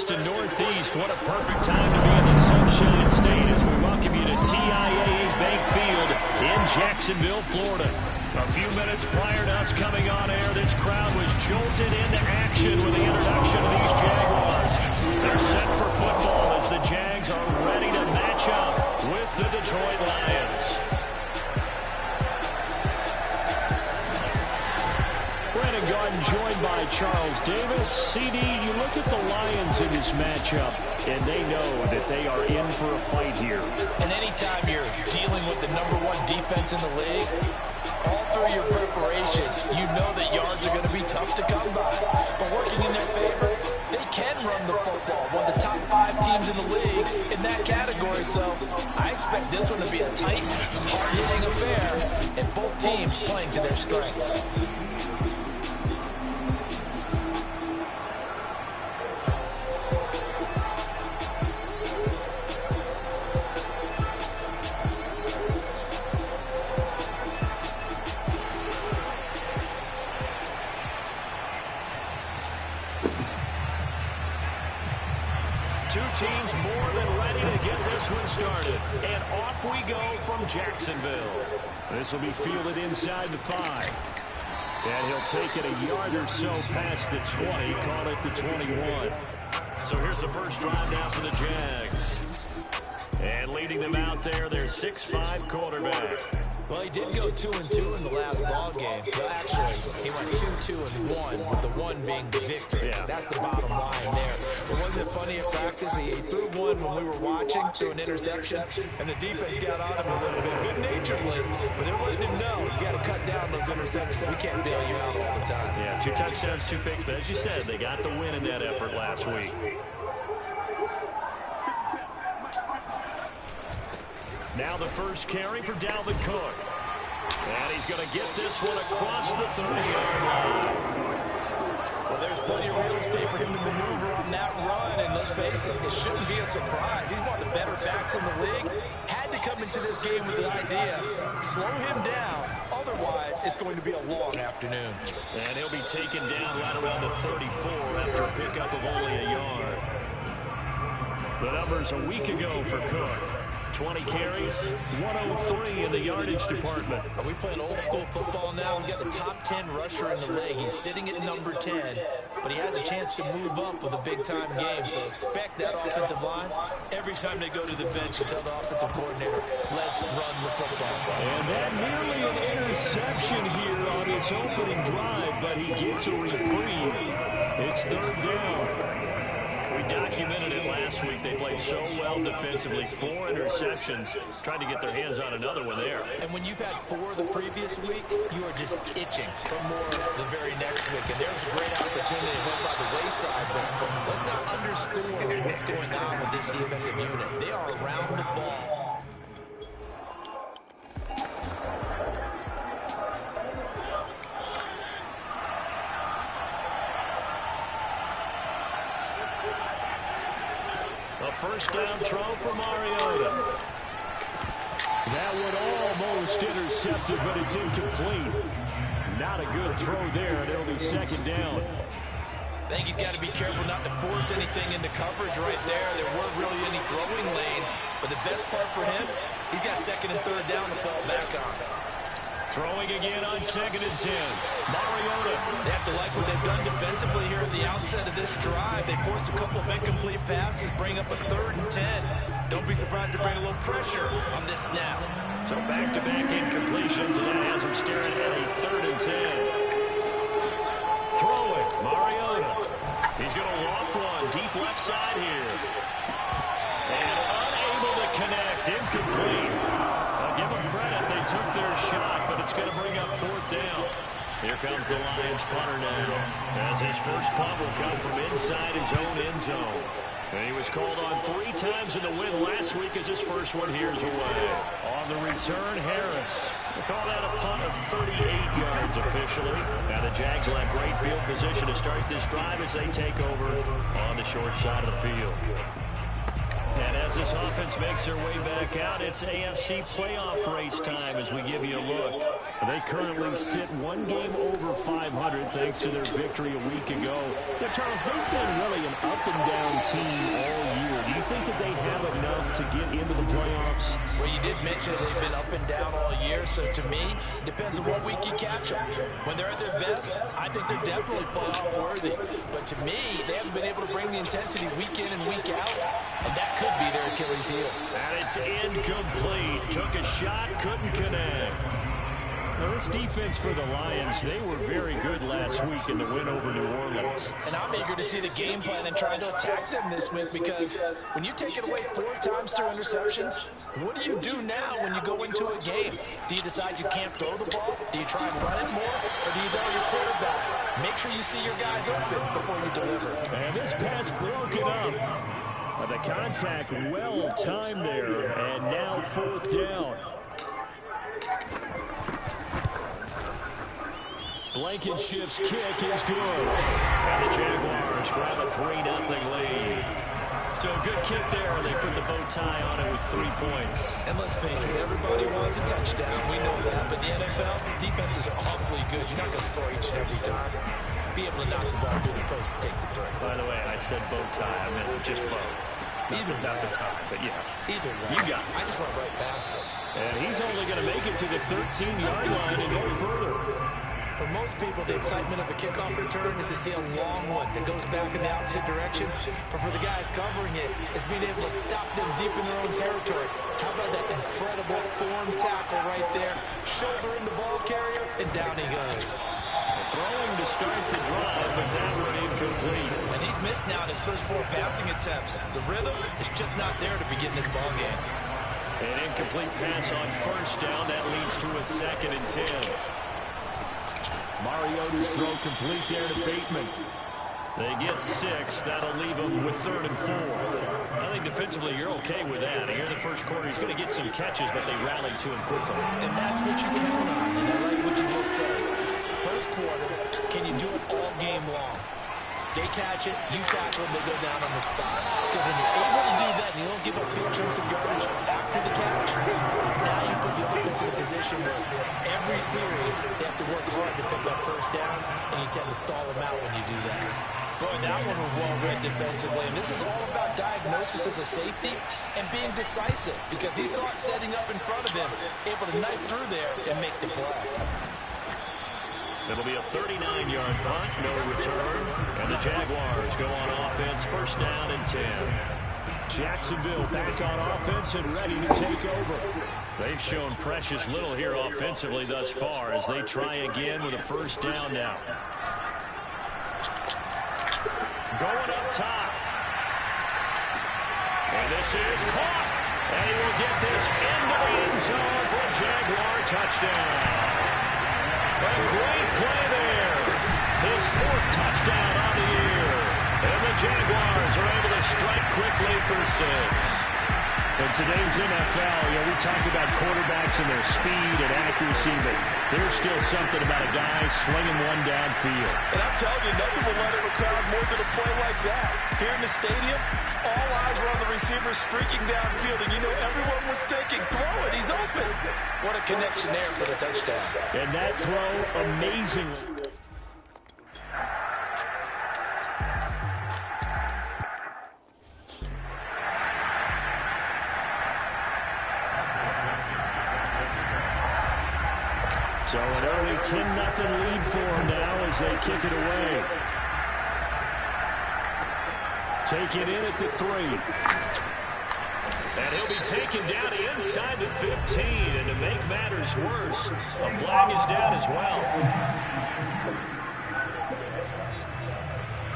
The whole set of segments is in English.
Boston Northeast. What a perfect time to be in the Sunshine State as we welcome you to TIAA Bank Field in Jacksonville, Florida. A few minutes prior to us coming on air, this crowd was jolted into action with the introduction of these Jaguars. They're set for football as the Jags are ready to match up with the Detroit Lions. Brandon Garden joined by Charles Davis. CD, you look at the Lions in this matchup, and they know that they are in for a fight here. And anytime you're dealing with the #1 defense in the league, all through your preparation, you know that yards are going to be tough to come by. But working in their favor, they can run the football. One of the top 5 teams in the league in that category. So I expect this one to be a tight, hard-hitting affair, and both teams playing to their strengths. Two teams more than ready to get this one started. And off we go from Jacksonville. This will be fielded inside the 5. And he'll take it a yard or so past the 20, call it the 21. So here's the first drive now for the Jags. And leading them out there, their 6'5" quarterback. Well, he did go 2-2 in the last ball game. Well, actually, he went 2-2-1, with the 1 being the victory. Yeah. That's the bottom line there. But wasn't it funny at practice? He threw one when we were watching, threw an interception, and the defense got on him a little bit, good-naturedly. But they're letting him know, you got to cut down those interceptions. We can't bail you out all the time. Yeah, 2 touchdowns, 2 picks. But as you said, they got the win in that effort last week. Now the first carry for Dalvin Cook. And he's going to get this one across the 30-yard line. Well, there's plenty of real estate for him to maneuver on that run. And let's face it, it shouldn't be a surprise. He's one of the better backs in the league. Had to come into this game with the idea, slow him down. Otherwise, it's going to be a long afternoon. And he'll be taken down right around the 34 after a pickup of only a yard. The numbers a week ago for Cook. 20 carries, 103 in the yardage department. Are we playing old school football now? We've got the top 10 rusher in the league. He's sitting at number 10, but he has a chance to move up with a big-time game. So expect that offensive line. Every time they go to the bench, you tell the offensive coordinator, let's run the football. And that nearly an interception here on its opening drive, but he gets a reprieve. It's 3rd down. We documented it last week. They played so well defensively. 4 interceptions. Tried to get their hands on another one there. And when you've had 4 the previous week, you are just itching for more the very next week. And there's a great opportunity to went by the wayside. But let's not underscore what's going on with this defensive unit. They are around the ball. First down throw for Mariota. That one almost intercepted, but it's incomplete. Not a good throw there, and it'll be 2nd down. I think he's got to be careful not to force anything into coverage right there. There weren't really any throwing lanes, but the best part for him, he's got 2nd and 3rd down to fall back on. Throwing again on 2nd and 10. Mariota. They have to like what they've done defensively here at the outset of this drive. They forced a couple of incomplete passes, bring up a 3rd and 10. Don't be surprised to bring a little pressure on this snap. So back-to-back incompletions, and that has them staring at a 3rd and 10. Throwing, Mariota. He's going to loft one deep left side here. And unable to connect, incomplete. Give them credit, they took their shot, but it's going to bring up 4th down. Here comes the Lions punter now, as his first punt will come from inside his own end zone. And he was called on 3 times in the win last week as his first one here's away. On the return, Harris. They call that a punt of 38 yards officially. Now the Jags will have great field position to start this drive as they take over on the short side of the field. And as this offense makes their way back out, it's AFC playoff race time as we give you a look. They currently sit one game over 500 thanks to their victory a week ago. Now, Charles, they've been really an up-and-down team all year. Do you think that they have enough to get into the playoffs? Well, you did mention they've been up and down all year, so to me, it depends on what week you catch them. When they're at their best, I think they're definitely playoff worthy. But to me, they haven't been able to bring the intensity week in and week out, and that could be their Achilles heel. And it's incomplete. Took a shot, couldn't connect. Now, this defense for the Lions, they were very good last week in the win over New Orleans. And I'm eager to see the game plan and try to attack them this week, because when you take it away 4 times through interceptions, what do you do now when you go into a game? Do you decide you can't throw the ball? Do you try and run it more? Or do you tell your quarterback, make sure you see your guys open before you deliver? And this pass broken up. The contact well timed there, and now 4th down. Blankenship's kick is good. And the Jaguars grab a 3-0 lead. So a good kick there. They put the bow tie on it with 3 points. And let's face it, everybody wants a touchdown. We know that. But the NFL, defenses are awfully good. You're not going to score each and every time. Be able to knock the ball through the post and take the throw. By the way, I said bow tie. I meant just bow. Not the tie, but yeah. Either way. You got it. I just went right past it. And he's only going to make it to the 13-yard line and go further. For most people, the excitement of a kickoff return is to see a long one that goes back in the opposite direction. But for the guys covering it, it's being able to stop them deep in their own territory. How about that incredible form tackle right there? Shoulder in the ball carrier, and down he goes. Throwing to start the drive, but that one incomplete. And he's missed now in his first 4 passing attempts. The rhythm is just not there to begin this ball game. An incomplete pass on 1st down. That leads to a 2nd and 10. Mariota's throw complete there to Bateman. They get 6. That'll leave them with 3rd and 4. I think defensively you're okay with that. Here in the first quarter, he's going to get some catches, but they rallied to him quickly. And that's what you count on. And I like what you just said. First quarter, can you do it all game long? They catch it, you tackle them, they go down on the spot. Because when you're able to do that and you don't give up big chunks of yardage after the catch, now you put the offense in a position where every series they have to work hard to pick up 1st downs, and you tend to stall them out when you do that. Boy, that one was well read defensively, and this is all about diagnosis as a safety and being decisive, because he saw it setting up in front of him, able to knife through there and make the play. It'll be a 39-yard punt, no return. And the Jaguars go on offense, 1st down and 10. Jacksonville back on offense and ready to take over. They've shown precious little here offensively thus far as they try again with a 1st down now. Going up top. And this is caught. And he will get this into the end zone for a Jaguar touchdown. A great play there. His 4th touchdown on the year. And the Jaguars are able to strike quickly for 6. In today's NFL, we talk about quarterbacks and their speed and accuracy, but there's still something about a guy slinging one downfield. And I'm telling you, nothing will let a crowd more than a play like that. Here in the stadium, all eyes were on the receiver streaking downfield, and you know everyone was thinking, throw it, he's open. What a connection there for the touchdown. And that throw, amazingly. So an early 10-0 lead for them now as they kick it away. Take it in at the 3. And he'll be taken down inside the 15. And to make matters worse, a flag is down as well.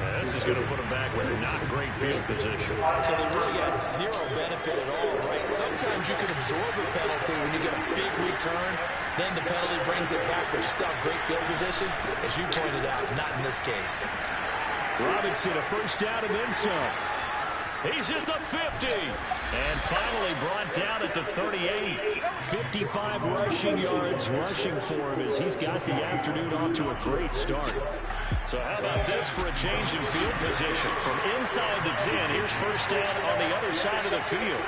And this is going to put them back with not great field position. So they really got 0 benefit at all, right? Sometimes you can absorb a penalty when you get a big return. Then the penalty brings it back, but you still have great field position. As you pointed out, not in this case. Robinson, a 1st down and then some. He's at the 50. And finally brought down at the 38. 55 rushing yards rushing for him as he's got the afternoon off to a great start. So how about this for a change in field position? From inside the 10, here's first down on the other side of the field.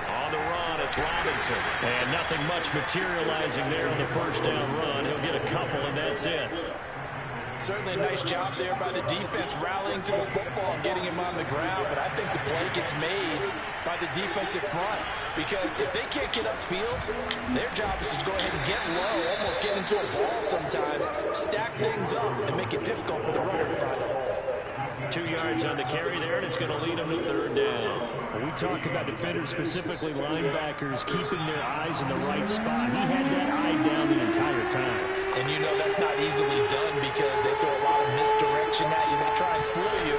On the run, it's Robinson. And nothing much materializing there on the first down run. He'll get a couple, and that's it. Certainly a nice job there by the defense rallying to the football and getting him on the ground, but I think the play gets made by the defensive front because if they can't get upfield, their job is to go ahead and get low, almost get into a ball sometimes, stack things up, and make it difficult for the runner to find a hole. 2 yards on the carry there, and it's going to lead them to third down. When we talk about defenders, specifically linebackers, keeping their eyes in the right spot, he had that eye down the entire time. And you know that's not easily done because they throw a lot of misdirection at you. They try and fool you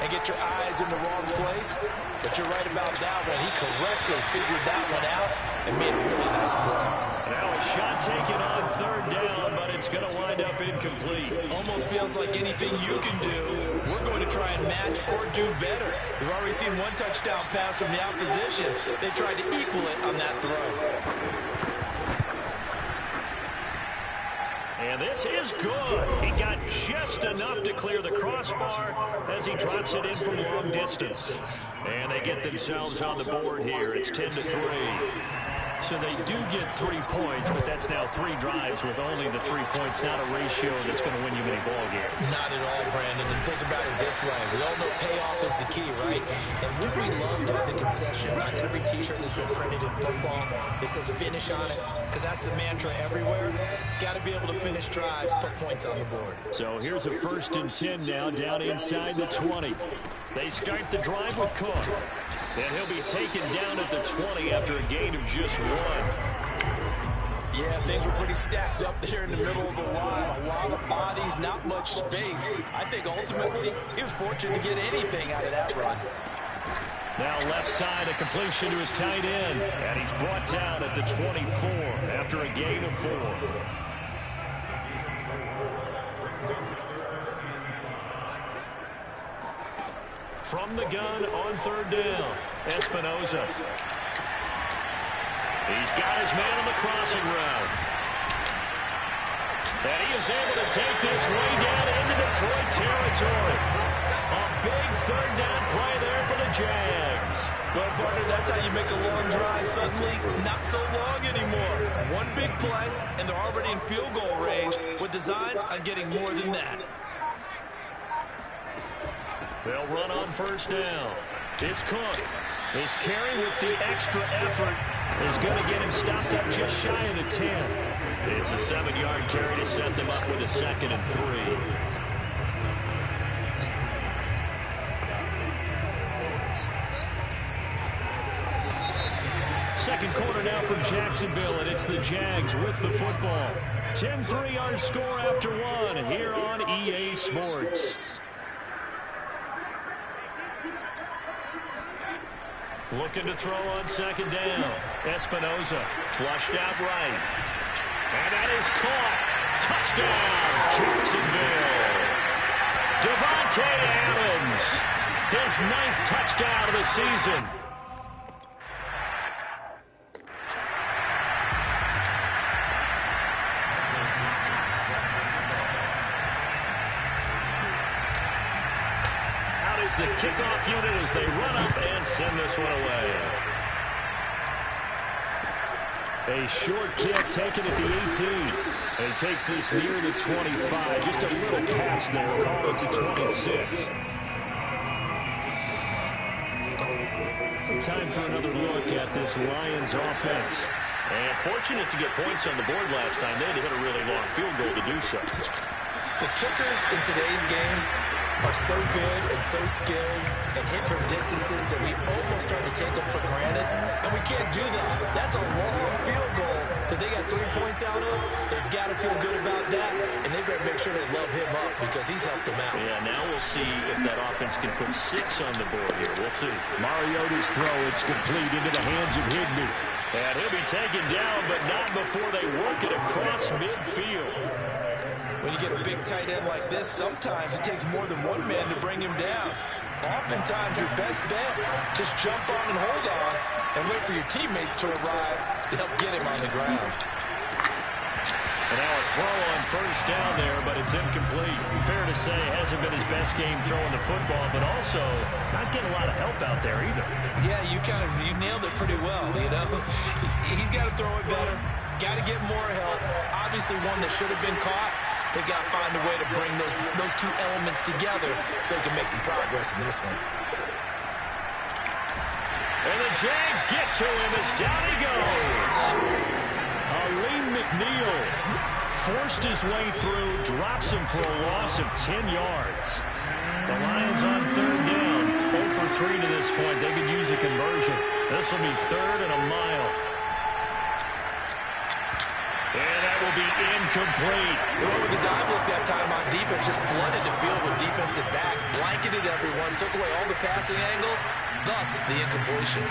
and get your eyes in the wrong place. But you're right about that one. He correctly figured that one out and made a really nice play. Now a shot taken on third down, but it's going to wind up incomplete. Almost feels like anything you can do, we're going to try and match or do better. We've already seen one touchdown pass from the opposition. They tried to equal it on that throw. And this is good. He got just enough to clear the crossbar as he drops it in from long distance. And they get themselves on the board here. It's 10-3. So they do get 3 points, but that's now 3 drives with only the 3 points, not a ratio that's going to win you many ball games. Not at all, Brandon. And think about it this way. We all know payoff is the key, right? And would we love to have the concession on every T-shirt that's been printed in football that says finish on it? Because that's the mantra everywhere. Got to be able to finish drives, put points on the board. So here's a 1st and 10 now down inside the 20. They start the drive with Cook. And he'll be taken down at the 20 after a gain of just 1. Yeah, things were pretty stacked up there in the middle of the line. A lot of bodies, not much space. I think ultimately he was fortunate to get anything out of that run. Now left side, a completion to his tight end. And he's brought down at the 24 after a gain of 4. From the gun on third down, Espinoza. He's got his man on the crossing route. And he is able to take this way down into Detroit territory. A big third down play there for the Jags. Well, partner, that's how you make a long drive suddenly not so long anymore. One big play, and they're already in field goal range with designs on getting more than that. They'll run on first down. It's Cook. His carry with the extra effort is going to get him stopped up just shy of the 10. It's a 7-yard carry to set them up with a 2nd and 3. Second quarter now from Jacksonville, and it's the Jags with the football. 10-3 our score after 1 here on EA Sports. Looking to throw on second down. Espinoza flushed out right. And that is caught. Touchdown, Jacksonville. Devontae Adams, his 9th touchdown of the season. The kickoff unit as they run up and send this one away. A short kick taken at the 18. And he takes this near the 25. Just a little pass there. Call it the 26. Time for another look at this Lions offense. And fortunate to get points on the board last time. They had to hit a really long field goal to do so. The kickers in today's game are so good and so skilled and hit from distances that we almost start to take them for granted, and we can't do that. That's a long field goal that they got 3 points out of. They've got to feel good about that, and they better make sure they love him up because he's helped them out. Yeah, now we'll see if that offense can put 6 on the board here. We'll see. Mariota's throw, it's complete into the hands of Higbee. And he'll be taken down, but not before they work it across midfield. When you get a big tight end like this, sometimes it takes more than one man to bring him down. Oftentimes, your best bet, just jump on and hold on and wait for your teammates to arrive to help get him on the ground. And now a throw on first down there, but it's incomplete. Fair to say, hasn't been his best game throwing the football, but also not getting a lot of help out there either. Yeah, you nailed it pretty well, you know. He's got to throw it better, got to get more help. Obviously one that should have been caught. They've got to find a way to bring those two elements together so they can make some progress in this one. And the Jags get to him as down he goes. McNeil forced his way through, drops him for a loss of 10 yards. The Lions on third down, 0 for 3 to this point. They could use a conversion. This will be 3rd and a mile. And that will be incomplete. They went with the dime look that time on defense, just flooded the field with defensive backs, blanketed everyone, took away all the passing angles, thus the incompletion.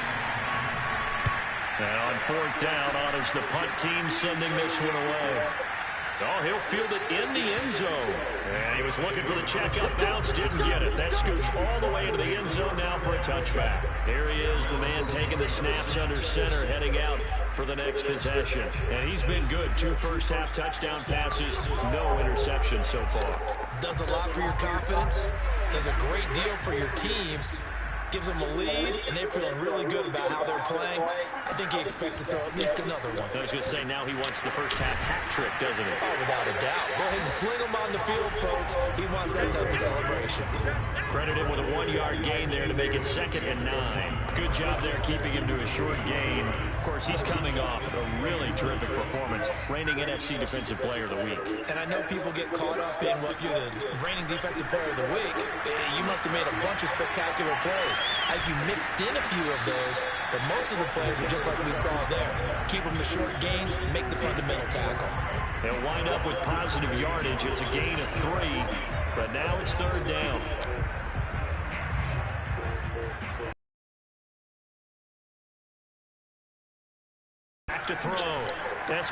And on 4th down, on is the punt team sending this one away. Oh, he'll field it in the end zone. And he was looking for the checkup bounce, didn't get it. That scoots all the way into the end zone now for a touchback. Here he is, the man taking the snaps under center, heading out for the next possession. And he's been good. 2 first-half touchdown passes, no interceptions so far. Does a lot for your confidence, does a great deal for your team. Gives them a lead, and they're feeling really good about how they're playing. I think he expects to throw at least another one. I was going to say, now he wants the first-half hat trick, doesn't he? Oh, without a doubt. Go ahead and fling him on the field, folks. He wants that type of celebration. Credit him with a 1-yard gain there to make it 2nd and 9. Good job there keeping him to a short gain. Of course, he's coming off a really terrific performance, reigning NFC Defensive Player of the Week. And I know people get caught up in, well, if you're the reigning Defensive Player of the Week, you must have made a bunch of spectacular plays. I think you mixed in a few of those, but most of the plays are just like we saw there. Keep them to short gains, make the fundamental tackle. They'll wind up with positive yardage. It's a gain of 3, but now it's 3rd down. Back to throw. That's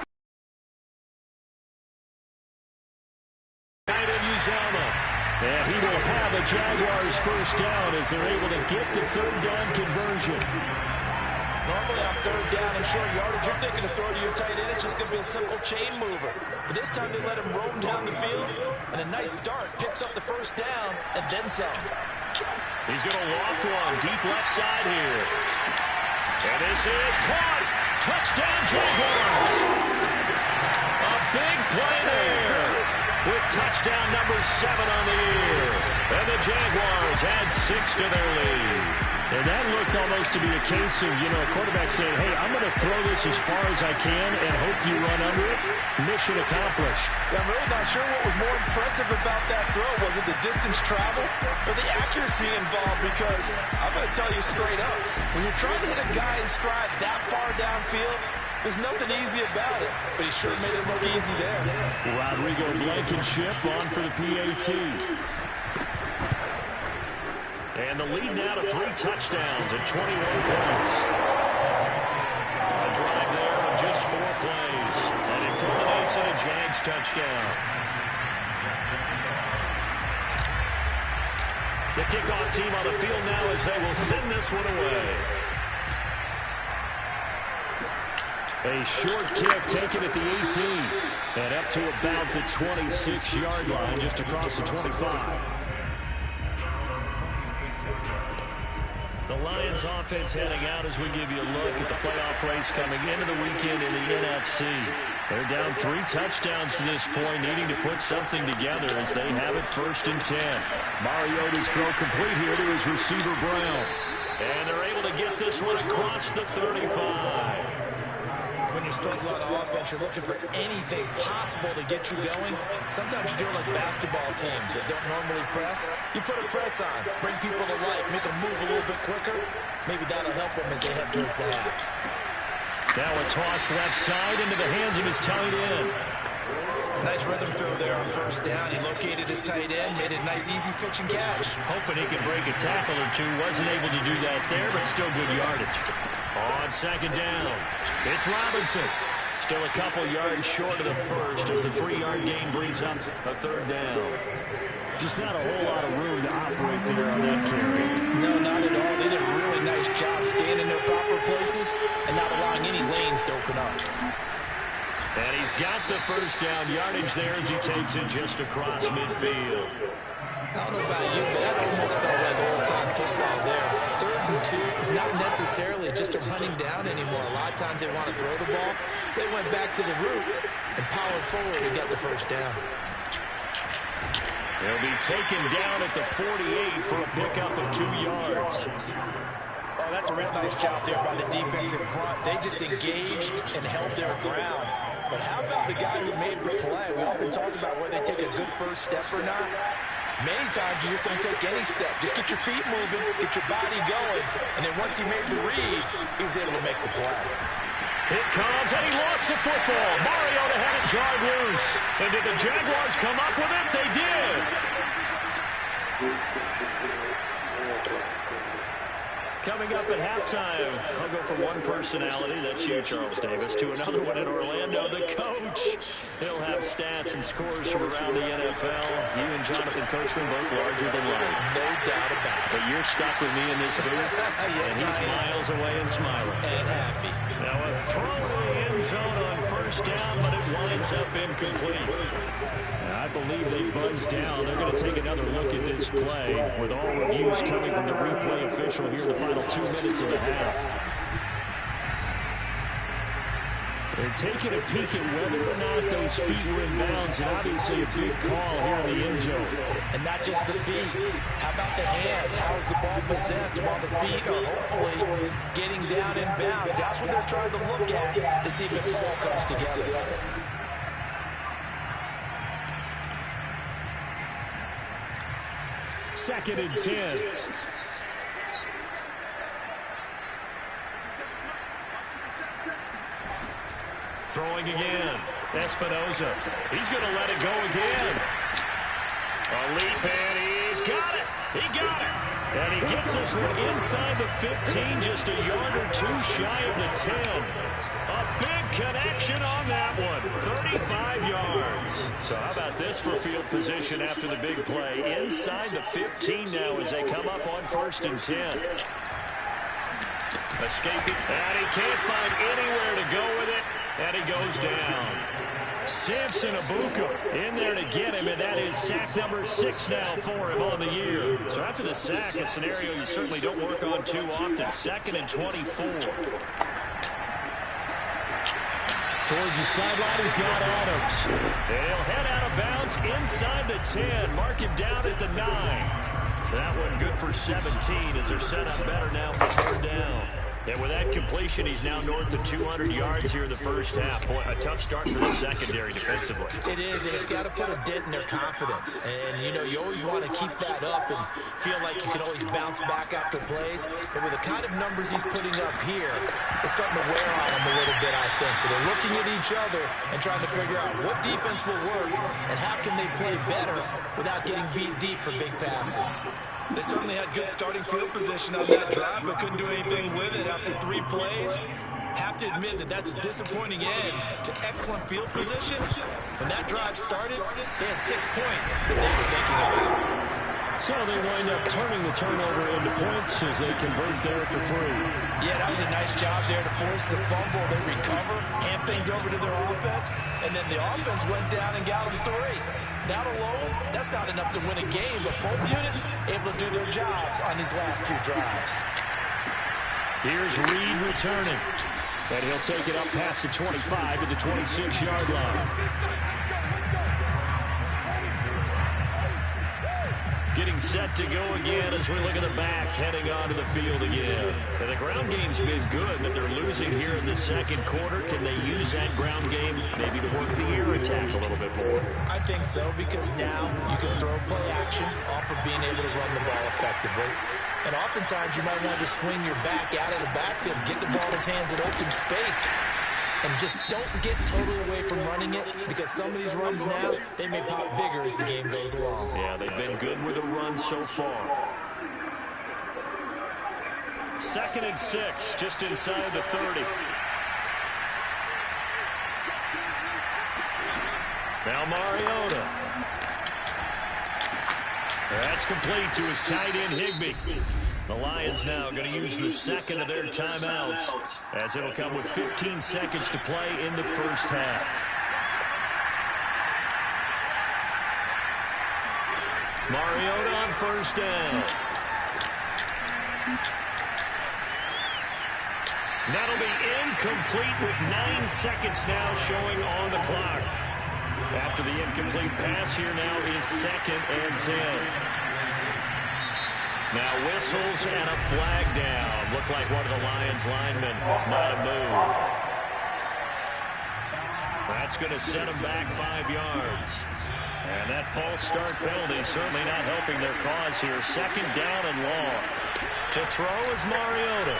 and he will have a Jaguars first down as they're able to get the 3rd down conversion. Normally on 3rd down and short yardage, you're thinking to throw to your tight end. It's just going to be a simple chain mover. But this time they let him roam down the field, and a nice dart picks up the first down and then some. He's going to loft one deep left side here. And this is caught. Touchdown Jaguars. A big play there with touchdown number 7 on the year. And the Jaguars add 6 to their lead. And that looked almost to be a case of, a quarterback saying, hey, I'm going to throw this as far as I can and hope you run under it. Mission accomplished. Yeah, I'm really not sure what was more impressive about that throw. Was it the distance travel or the accuracy involved? Because I'm going to tell you straight up, when you're trying to hit a guy in stride that far downfield, there's nothing easy about it, but he sure made it look easy there. Rodrigo Blankenship on for the PAT. And the lead now to 3 touchdowns at 21 points. A drive there of just 4 plays. And it culminates in a Jags touchdown. The kickoff team on the field now as they will send this one away. A short kick taken at the 18. And up to about the 26-yard line, just across the 25. The Lions offense heading out as we give you a look at the playoff race coming into the weekend in the NFC. They're down 3 touchdowns to this point, needing to put something together as they have it 1st and 10. Mariota's throw complete here to his receiver Brown. And they're able to get this one across the 35. When you're struggling on offense, you're looking for anything possible to get you going. Sometimes you do it like basketball teams that don't normally press. You put a press on, bring people to life, make them move a little bit quicker. Maybe that'll help them as they head towards the half. Now a toss left side into the hands of his tight end. Nice rhythm throw there on 1st down. He located his tight end, made it a nice, easy pitch and catch. Hoping he could break a tackle or two. Wasn't able to do that there, but still good yardage. On 2nd down, it's Robinson. Still a couple yards short of the first as the 3-yard gain brings up a third down. Just not a whole lot of room to operate there on that carry. No, not at all. They did a really nice job staying in their proper places and not allowing any lanes to open up. And he's got the first down yardage there as he takes it just across midfield. I don't know about you, but that almost felt like old-time football there. 3rd and 2 is not necessarily just a running down anymore. A lot of times they want to throw the ball. They went back to the roots and powered forward and got the first down. He'll be taken down at the 48 for a pickup of 2 yards. Oh, that's a real nice job there by the defensive front. They just engaged and held their ground. But how about the guy who made the play? We often talk about whether they take a good first step or not. Many times you just don't take any step. Just get your feet moving, get your body going, and then once he made the read, he was able to make the play. It comes, and he lost the football. Mariota had it jarred loose. And did the Jaguars come up with it? They did. Coming up at halftime, I'll go from one personality, that's you, Charles Davis, to another one in Orlando, the coach. He'll have stats and scores from around the NFL. You and Jonathan Coachman both larger than life. No doubt about it. But you're stuck with me in this booth, Yes, and he's miles away and smiling. And happy. Now a throw to the end zone on first down, but it winds up incomplete. I believe they buzzed down. They're going to take another look at this play with all reviews coming from the replay official here in the final 2 minutes of the half. They're taking a peek at whether or not those feet were in bounds, and obviously a big call here in the end zone. And not just the feet. How about the hands? How is the ball possessed while the feet are hopefully getting down in bounds? That's what they're trying to look at to see if it all comes together. Second and 10. Throwing again. Espinoza. He's going to let it go again. A leap, and he's got it. He got it. And he gets this one inside the 15, just a yard or two shy of the 10. A big connection on that one. 35 yards. So how about this for field position after the big play? Inside the 15 now as they come up on 1st and 10. Escaping, and he can't find anywhere to go with it, and he goes down. Samson Abuka in there to get him, and that is sack number 6 now for him on the year. So after the sack, a scenario you certainly don't work on too often. 2nd and 24. Towards the sideline, he's got Adams. And he'll head out of bounds inside the 10. Mark him down at the 9. That one good for 17 as they're set up better now for 3rd down. And with that completion, he's now north of 200 yards here in the first half. Boy, a tough start for the secondary defensively. It is, and it's got to put a dent in their confidence. And, you know, you always want to keep that up and feel like you can always bounce back after plays. But with the kind of numbers he's putting up here, it's starting to wear on him a little bit, I think. So they're looking at each other and trying to figure out what defense will work and how can they play better without getting beat deep for big passes. They certainly had good starting field position on that drive, but couldn't do anything with it after 3 plays. Have to admit that that's a disappointing end to excellent field position. When that drive started, they had 6 points that they were thinking about. So they wind up turning the turnover into points as they convert there for 3. Yeah, that was a nice job there to force the fumble. They recover, hand things over to their offense, and then the offense went down and got them 3. That alone, that's not enough to win a game, but both units able to do their jobs on these last 2 drives. Here's Reed returning. And he'll take it up past the 25 to the 26-yard line. Getting set to go again as we look at the back, heading onto the field again. And the ground game's been good, but they're losing here in the second quarter. Can they use that ground game maybe to work the air attack a little bit more? I think so, because now you can throw play action off of being able to run the ball effectively. And oftentimes you might want to swing your back out of the backfield, get the ball in his hands in open space. And just don't get totally away from running it, because some of these runs now, they may pop bigger as the game goes along. Yeah, they've been good with the run so far. 2nd and 6, just inside the 30. Now Mariota. That's complete to his tight end, Higbee. The Lions now going to use the second of their timeouts as it'll come with 15 seconds to play in the first half. Mariota on first down. That'll be incomplete with 9 seconds now showing on the clock. After the incomplete pass, here now is 2nd and 10. Now whistles and a flag down. Looked like one of the Lions linemen might have moved. That's going to set them back 5 yards. And that false start penalty certainly not helping their cause here. 2nd down and long. To throw is Mariota.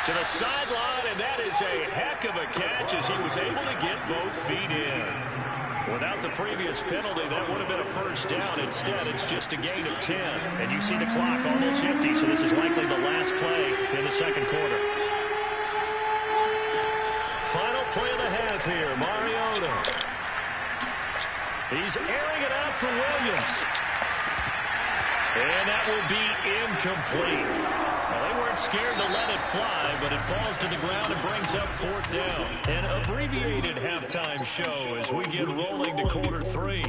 To the sideline, and that is a heck of a catch as he was able to get both feet in. Without the previous penalty, that would have been a first down. Instead, it's just a gain of 10. And you see the clock almost empty, so this is likely the last play in the second quarter. Final play of the half here, Mariota. He's airing it out for Williams. And that will be incomplete. Well, they weren't scared to let it fly, but it falls to the ground and brings up 4th down. An abbreviated halftime show as we get rolling to quarter 3.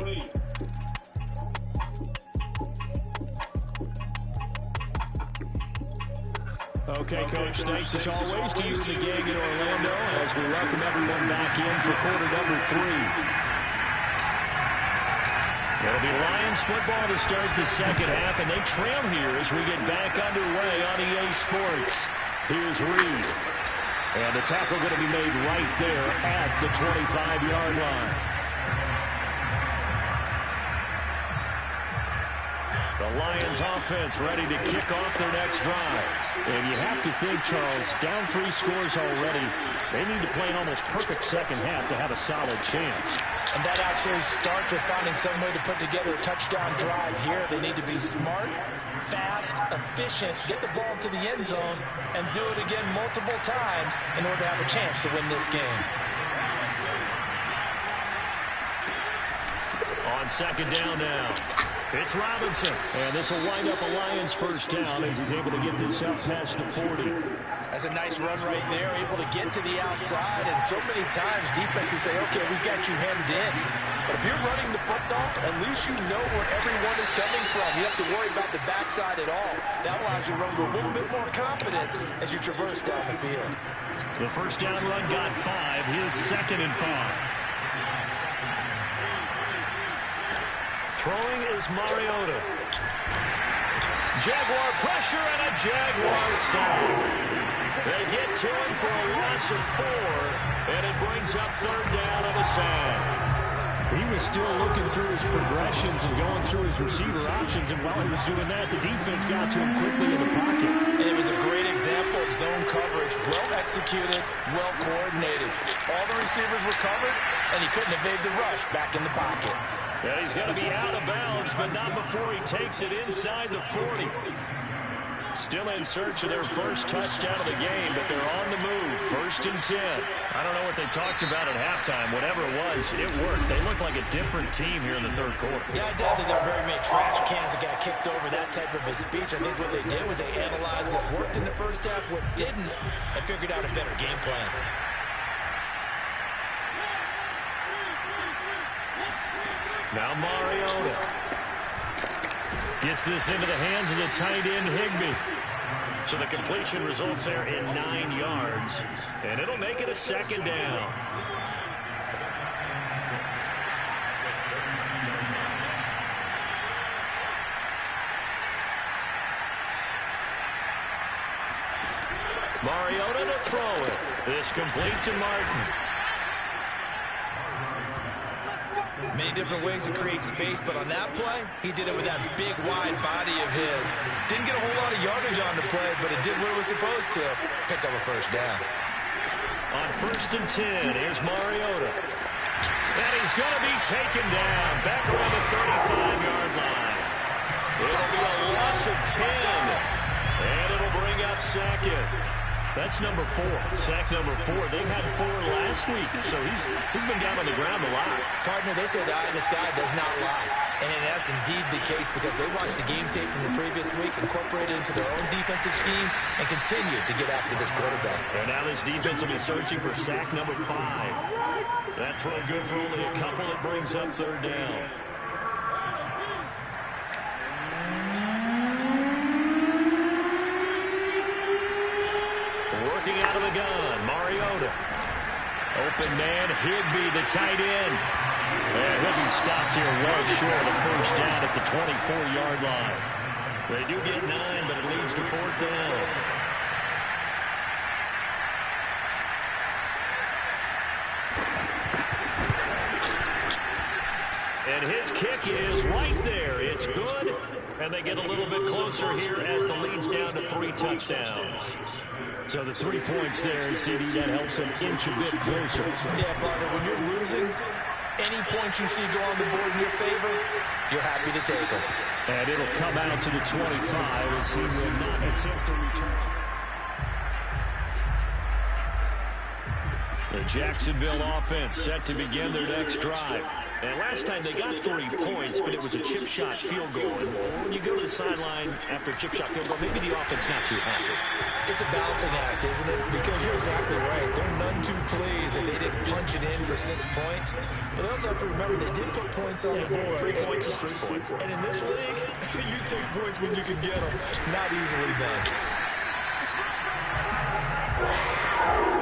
Okay, Coach, thanks as always to you and the gang in Orlando as we welcome everyone back in for quarter number 3. It'll be Lions football to start the second half, and they trail here as we get back underway on EA Sports. Here's Reed. And the tackle going to be made right there at the 25-yard line. The Lions offense ready to kick off their next drive. And you have to think, Charles, down 3 scores already. They need to play an almost perfect second half to have a solid chance. And that absolutely starts with finding some way to put together a touchdown drive here. They need to be smart, fast, efficient, get the ball to the end zone, and do it again multiple times in order to have a chance to win this game. On 2nd down now. It's Robinson. And this will wind up a Lions first down as he's able to get this up past the 40. That's a nice run right there, able to get to the outside. And so many times defenses say, okay, we've got you hemmed in. But if you're running the football, at least you know where everyone is coming from. You don't have to worry about the backside at all. That allows you to run with a little bit more confidence as you traverse down the field. The first down run got 5. Here's 2nd and 5. Throwing is Mariota. Jaguar pressure and a Jaguar sack. They get to him for a loss of 4, and it brings up 3rd down and a sack. He was still looking through his progressions and going through his receiver options, and while he was doing that, the defense got to him quickly in the pocket. And it was a great example of zone coverage, well executed, well coordinated. All the receivers were covered, and he couldn't evade the rush back in the pocket. Yeah, he's going to be out of bounds, but not before he takes it inside the 40. Still in search of their first touchdown of the game, but they're on the move. 1st and 10. I don't know what they talked about at halftime. Whatever it was, it worked. They look like a different team here in the 3rd quarter. Yeah, I doubt that there were very many trash cans that got kicked over, that type of a speech. I think what they did was they analyzed what worked in the first half, what didn't, and figured out a better game plan. Now Mariota gets this into the hands of the tight end, Higbee. So the completion results there in 9 yards, and it'll make it a 2nd down. Mariota to throw it. This complete to Martin. Many different ways to create space, but on that play, he did it with that big, wide body of his. Didn't get a whole lot of yardage on the play, but it did what it was supposed to. Picked up a first down. On 1st and 10, here's Mariota. And he's going to be taken down back around the 35-yard line. It'll be a loss of 10, and it'll bring up 2nd. That's number 4. Sack number 4. They had 4 last week, so he's been down on the ground a lot. Partner, they say the eye in the sky does not lie. And that's indeed the case because they watched the game tape from the previous week, incorporated it into their own defensive scheme, and continued to get after this quarterback. And now this defense will be searching for sack number 5. That throw good for only a couple. It brings up 3rd down. Working out of the gun, Mariota. Open man, Higbee, the tight end. And he'll be stopped here well short of the first down at the 24-yard line. They do get 9, but it leads to 4th down. And his kick is right there. It's good. And they get a little bit closer here as the lead's down to 3 touchdowns. So the 3 points there, CD, that helps them inch a bit closer. Yeah, partner, when you're losing, any points you see go on the board in your favor, you're happy to take them. And it'll come out to the 25 as he will not attempt to return. The Jacksonville offense set to begin their next drive. And last time they got 3 points, but it was a chip shot field goal. And when you go to the sideline after a chip shot field goal, maybe the offense not too happy. It's a balancing act, isn't it? Because you're exactly right. They're none too pleased that they didn't punch it in for 6 points. But they also have to remember they did put points on the board. 3 points is 3 points. And in this league, you take points when you can get them. Not easily done.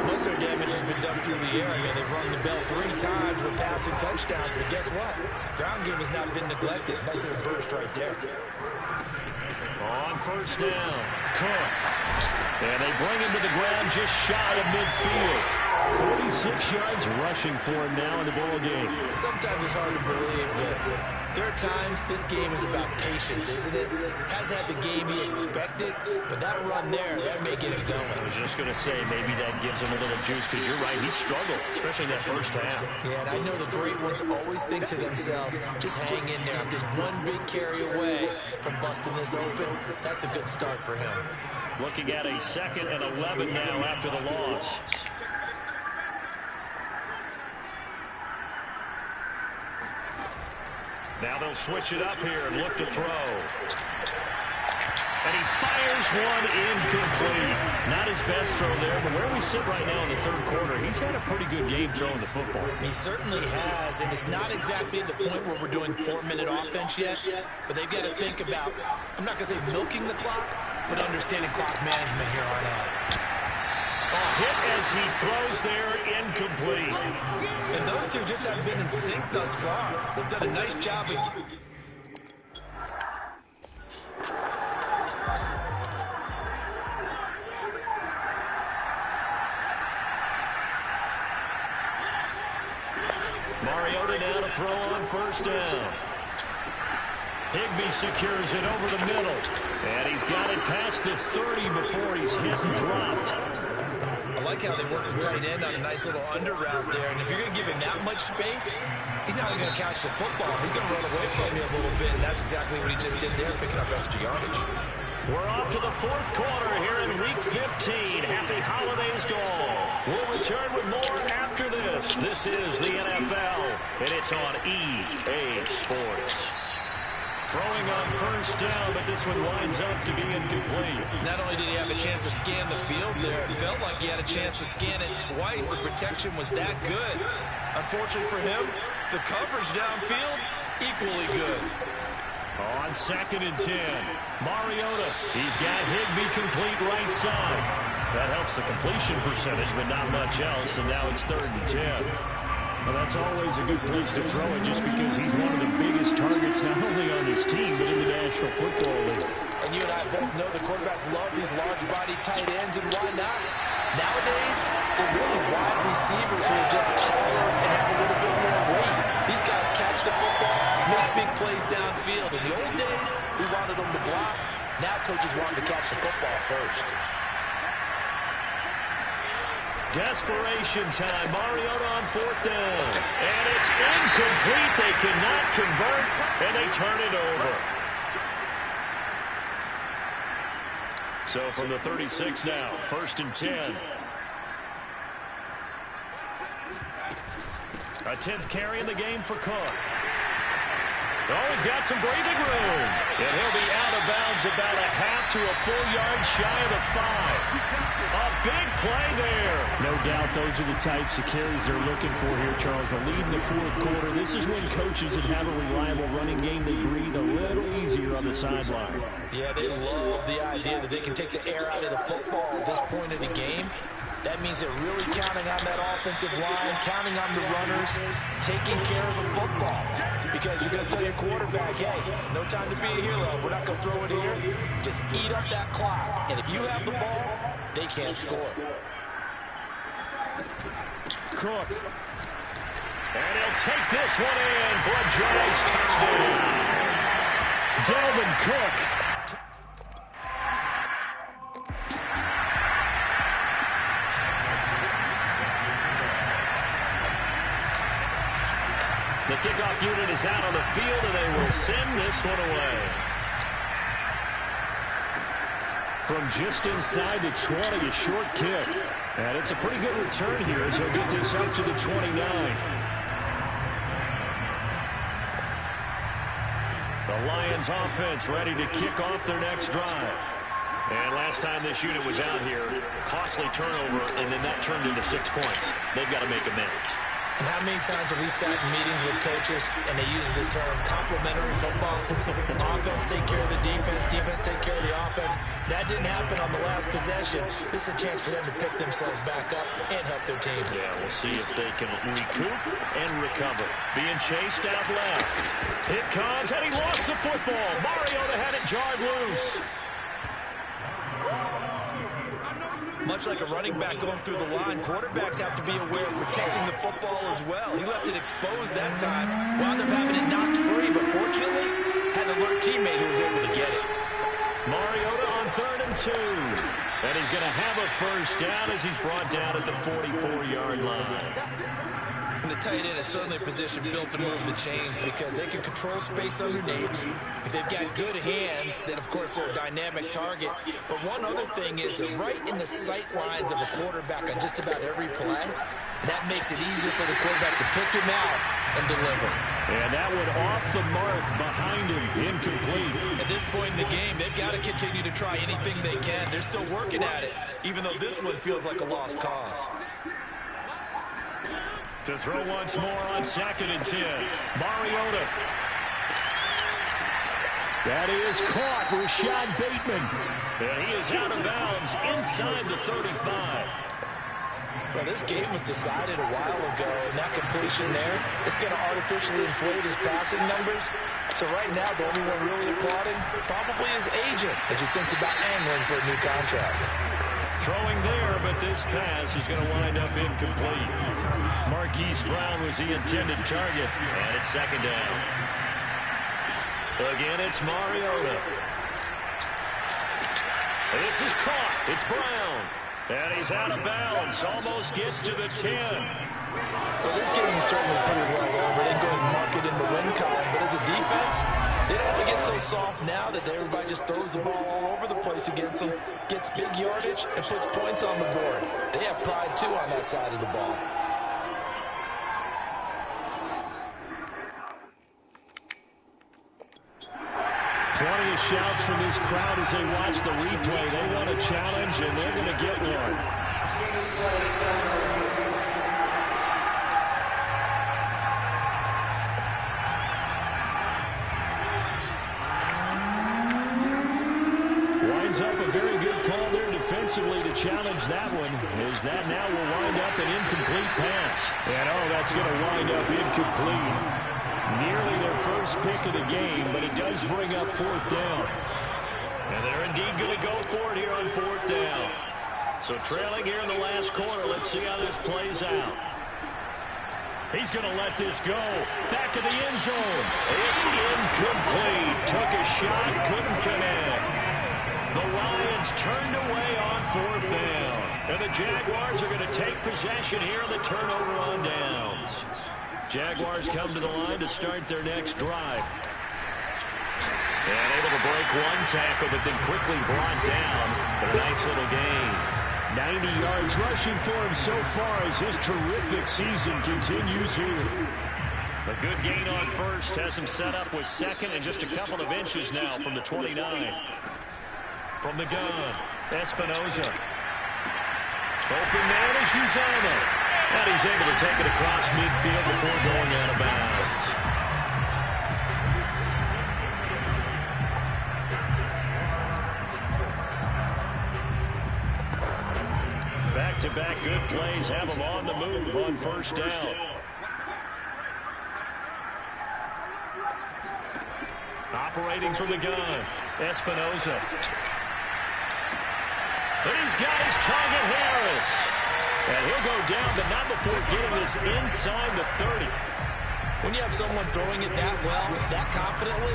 Most of their damage has been done through the air. I mean, they've rung the bell 3 times with passing touchdowns. But guess what? Ground game has not been neglected. Nice little burst right there. On 1st down, Cook. And they bring him to the ground just shy of midfield. 46 yards rushing for him now in the ball game. Sometimes it's hard to believe, but there are times this game is about patience, isn't it? Hasn't had the game he expected, but that run there, that may get him going. I was just going to say, maybe that gives him a little juice, because you're right, he struggled, especially in that first half. Yeah, and I know the great ones always think to themselves, just hang in there. I'm just one big carry away from busting this open. That's a good start for him. Looking at a 2nd and 11 now after the loss. Now they'll switch it up here and look to throw. And he fires one incomplete. Not his best throw there, but where we sit right now in the 3rd quarter, he's had a pretty good game throwing the football. He certainly has, and it's not exactly at the point where we're doing 4-minute offense yet, but they've got to think about, I'm not going to say milking the clock, but understanding clock management here on out. A hit as he throws there, incomplete. And those two just haven't been in sync thus far. They've done a nice job of... Mariota now to throw on 1st down. Higbee secures it over the middle. And he's got it past the 30 before he's hit and dropped. I like how they work the tight end on a nice little under route there. And if you're going to give him that much space, he's not going to catch the football. He's going to run away from you a little bit. And that's exactly what he just did there, picking up extra yardage. We're off to the 4th quarter here in Week 15. Happy holidays to all. We'll return with more after this. This is the NFL, and it's on EA Sports. Throwing on 1st down, but this one winds up to be incomplete. Not only did he have a chance to scan the field there, it felt like he had a chance to scan it twice. The protection was that good. Unfortunately for him, the coverage downfield, equally good. On 2nd and 10, Mariota. He's got Higbee complete right side. That helps the completion percentage, but not much else, and now it's 3rd and 10. Well, that's always a good place to throw it just because he's one of the biggest targets not only on his team but in the National Football League. And you and I both know the quarterbacks love these large-body tight ends, and why not? Nowadays, they're really wide receivers who are just taller and have a little bit more weight. These guys catch the football, make big plays downfield. In the old days, we wanted them to block. Now coaches want them to catch the football first. Desperation time. Mariota on 4th down. And it's incomplete. They cannot convert, and they turn it over. So from the 36 now, 1st and 10. A 10th carry in the game for Cook. Oh, he's got some breathing room. And he'll be out of bounds about a half to a full yard shy of the 5. A big play there. No doubt those are the types of carries they're looking for here, Charles. The lead in the 4th quarter. This is when coaches that have a reliable running game, they breathe a little easier on the sideline. Yeah, they love the idea that they can take the air out of the football at this point of the game. That means they're really counting on that offensive line, counting on the runners, taking care of the football. Because you're going to tell your quarterback, hey, no time to be a hero. We're not going to throw it here. Just eat up that clock. And if you have the ball, they can't score. Cook. And he'll take this one in for a Giants touchdown. Dalvin Cook. The kickoff unit is out on the field, and they will send this one away. From just inside the 20, a short kick. And it's a pretty good return here as he'll get this up to the 29. The Lions offense ready to kick off their next drive. And last time this unit was out here, costly turnover, and then that turned into 6 points. They've got to make amends. And how many times have we sat in meetings with coaches and they use the term complementary football? Offense take care of the defense, defense take care of the offense. That didn't happen on the last possession. This is a chance for them to pick themselves back up and help their team. Yeah, we'll see if they can recoup and recover. Being chased out left. It comes, and he lost the football. Mariota had it jarred loose. Much like a running back going through the line, quarterbacks have to be aware of protecting the football as well. He left it exposed that time, wound up having it knocked free, but fortunately, had an alert teammate who was able to get it. Mariota on 3rd and 2. And he's going to have a first down as he's brought down at the 44-yard line. And the tight end is certainly a position built to move the chains because they can control space underneath. If they've got good hands, then, of course, they're a dynamic target. But one other thing is they're right in the sight lines of a quarterback on just about every play. And that makes it easier for the quarterback to pick him out and deliver. And that one off the mark behind him, incomplete. At this point in the game, they've got to continue to try anything they can. They're still working at it, even though this one feels like a lost cause. To throw once more on 2nd and 10. Mariota. That is caught. Rashad Bateman. And he is out of bounds inside the 35. Well, this game was decided a while ago, and that completion there, it's going to artificially inflate his passing numbers. So right now, the only one really applauding probably his agent as he thinks about angling for a new contract. Throwing there, but this pass is going to wind up incomplete. Marquise Brown was the intended target, and it's 2nd down. Again, it's Mariota. This is caught. It's Brown. And he's out of bounds. Almost gets to the 10. Well, this game is certainly pretty well over. They go and mark it in the win column. But as a defense, they don't want to get so soft now that everybody just throws the ball all over the place against them, gets big yardage, and puts points on the board. They have pride, too, on that side of the ball. Plenty of shouts from this crowd as they watch the replay. They want a challenge, and they're going to get one. Winds up a very good call there defensively to challenge that one, as that now will wind up an incomplete pass. And, oh, that's going to wind up incomplete. Nearly their first pick of the game, but it does bring up 4th down. And they're indeed going to go for it here on 4th down. So trailing here in the last quarter, let's see how this plays out. He's going to let this go. Back of the end zone. It's incomplete. Took a shot, couldn't connect. The Lions turned away on 4th down. And the Jaguars are going to take possession here on the turnover on downs. Jaguars come to the line to start their next drive. And able to break one tackle, but then quickly brought down. But a nice little gain. 90 yards rushing for him so far as his terrific season continues here. A good gain on first has him set up with second and just a couple of inches now from the 29. From the gun, Espinoza. Open man is Uzama. And he's able to take it across midfield before going out of bounds. Back-to-back good plays have him on the move on first down. Operating from the gun, Espinoza. And he's got his target, Harris. And he'll go down, but not before getting this inside the 30. When you have someone throwing it that well, that confidently,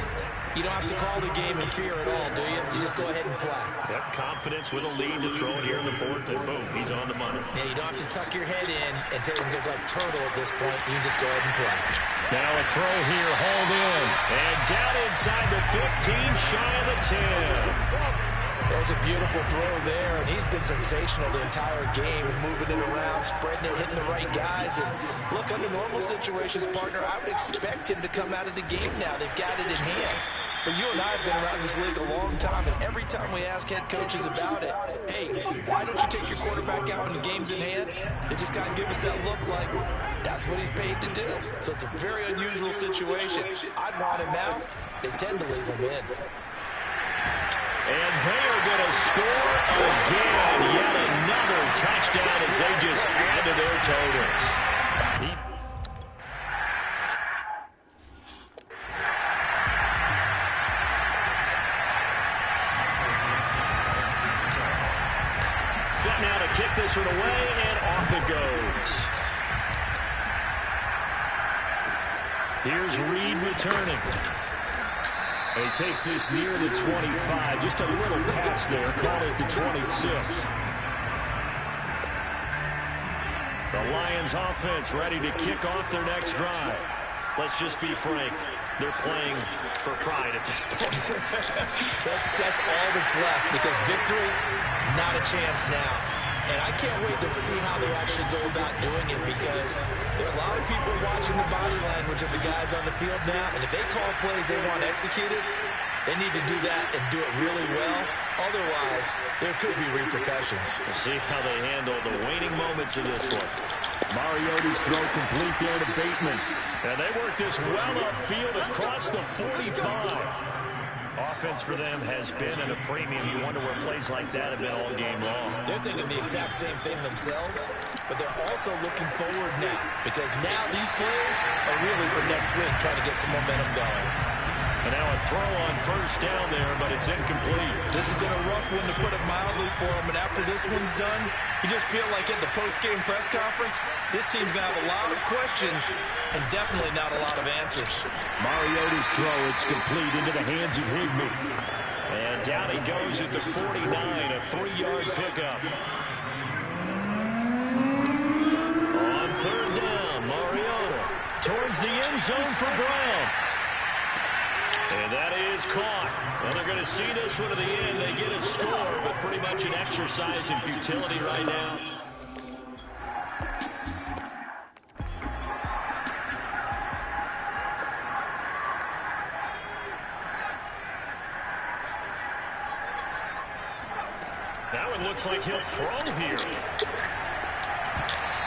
you don't have to call the game in fear at all, do you? You just go ahead and play. Yep, confidence with a lead to throw it here in the fourth, and boom, he's on the money. Yeah, you don't have to tuck your head in and take him look like turtle at this point. You can just go ahead and play. Now a throw here, hauled in. And down inside the 15, shy of the 10. There's a beautiful throw there, and he's been sensational the entire game, moving it around, spreading it, hitting the right guys. And look, under normal situations, partner, I would expect him to come out of the game now. They've got it in hand. But you and I have been around this league a long time, and every time we ask head coaches about it, hey, why don't you take your quarterback out when the game's in hand? They just kind of give us that look like that's what he's paid to do. So it's a very unusual situation. I'd want him out. They tend to leave him in. And they are going to score again. Yet another touchdown as they just add to their totals. Set now to kick this one away, and off it goes. Here's Reed returning. He takes this near the 25. Just a little pass there. Call it the 26. The Lions offense ready to kick off their next drive. Let's just be frank. They're playing for pride at this point. That's all that's left, because victory, not a chance now. And I can't wait to see how they actually go about doing it, because there are a lot of people watching the body language of the guys on the field now, and if they call plays they want executed, they need to do that and do it really well. Otherwise, there could be repercussions. We'll see how they handle the waning moments of this one. Mariota's throw complete there to Bateman. And they work this well upfield across the 45. Offense for them has been at a premium. You wonder where plays like that have been all game long. They're thinking the exact same thing themselves, but they're also looking forward now, because now these plays are really for next week, trying to get some momentum going. And now a throw on first down there, but it's incomplete. This has been a rough one, to put it mildly, for them. And after this one's done, you just feel like at the post-game press conference, this team's going to have a lot of questions and definitely not a lot of answers. Mariota's throw, it's complete into the hands of Higbee. And down he goes at the 49, a 3-yard pickup. On third down, Mariota towards the end zone for Brown. And that is caught. Well, they're going to see this one to the end. They get a score, but pretty much an exercise in futility right now. That one looks like he'll throw here.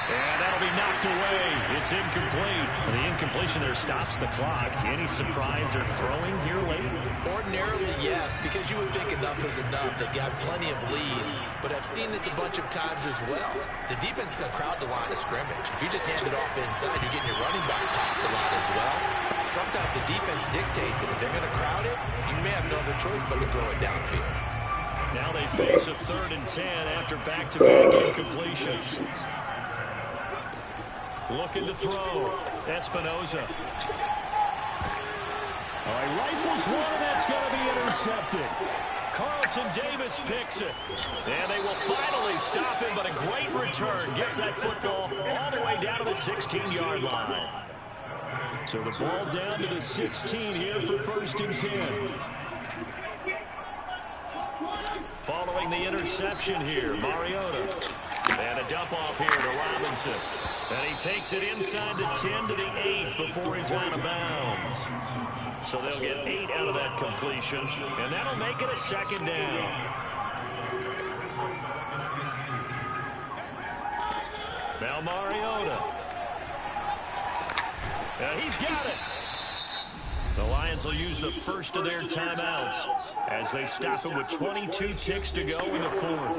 And that'll be knocked away. It's incomplete. And the incompletion there stops the clock. Any surprise they're throwing here late? Ordinarily, yes, because you would think enough is enough. They've got plenty of lead, but I've seen this a bunch of times as well. The defense is going to crowd the line of scrimmage. If you just hand it off inside, you're getting your running back popped a lot as well. Sometimes the defense dictates it. If they're going to crowd it, you may have no other choice but to throw it downfield. Now they face a 3rd and 10 after back-to-back incompletions. Looking to throw. Espinoza. All right, rifles one, that's going to be intercepted. Carlton Davis picks it. And they will finally stop him, but a great return. Gets that football all the way down to the 16-yard line. So the ball down to the 16 here for 1st and 10. getting the interception here. Mariota. And a dump off here to Robinson. And he takes it inside the 10 to the 8 before he's out of bounds. So they'll get 8 out of that completion. And that'll make it a second down. Now Mariota. And he's got it. The Lions will use the first of their timeouts as they stop it with 22 ticks to go in the fourth.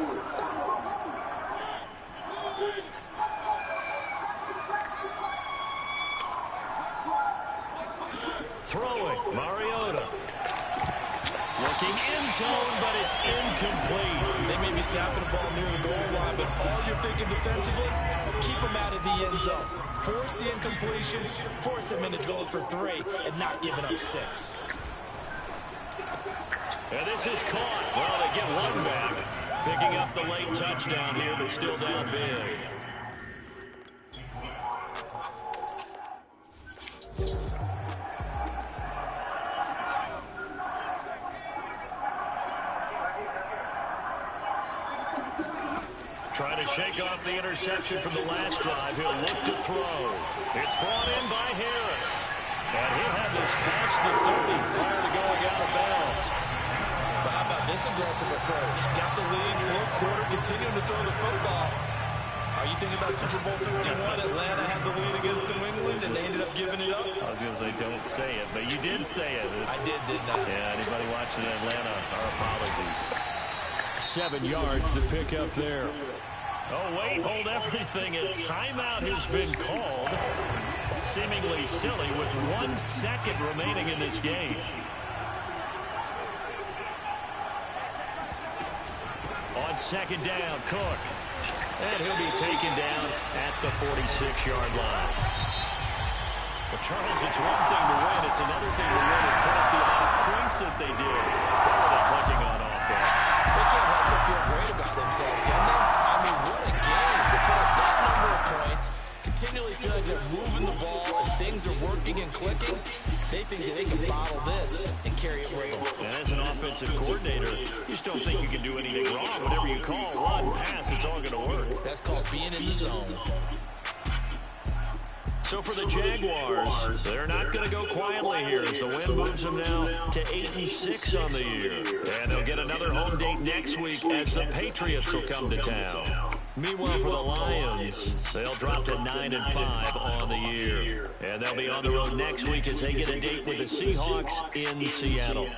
Throwing, Mariota. Looking end zone, but it's incomplete. They may be snapping the ball near the goal line, but all you're thinking defensively, keep them out of the end zone. Force the incompletion, force them into going for 3, and not giving up 6. And this is caught. Well, they get one back. Picking up the late touchdown here, but still down big. Trying to shake off the interception from the last drive. He'll look to throw. It's brought in by Harris. And he'll have this past the 30 prior to going out of bounds. But how about this aggressive approach? Got the lead, fourth quarter, continuing to throw the football. Are you thinking about Super Bowl 51? Atlanta had the lead against New England, and they ended up giving it up? I was going to say, don't say it, but you did say it. I did, didn't I? Yeah, anybody watching Atlanta, our apologies. 7 yards to pick up there. Oh, wait, hold everything. A timeout has been called. Seemingly silly with 1 second remaining in this game. On second down, Cook. And he'll be taken down at the 46-yard line. But, Charles, it's one thing to win. It's another thing to win and put up the amount of points that they did. What are they clicking on offense? They can't help but feel great about themselves, can they? I mean, what a game to put up that number of points, continually feel like they're moving the ball and things are working and clicking. They think that they can bottle this and carry it with them. And as an offensive coordinator, you just don't think you can do anything wrong. Whatever you call, run, pass, it's all going to work. That's called being in the zone. So for the Jaguars, they're not going to go quietly here as the win moves them now to 8-6 on the year. And they'll get another home date next week as the Patriots will come to town. Meanwhile, for the Lions, they'll drop to 9-5 on the year. And they'll be on the road next week as they get a date with the Seahawks in Seattle.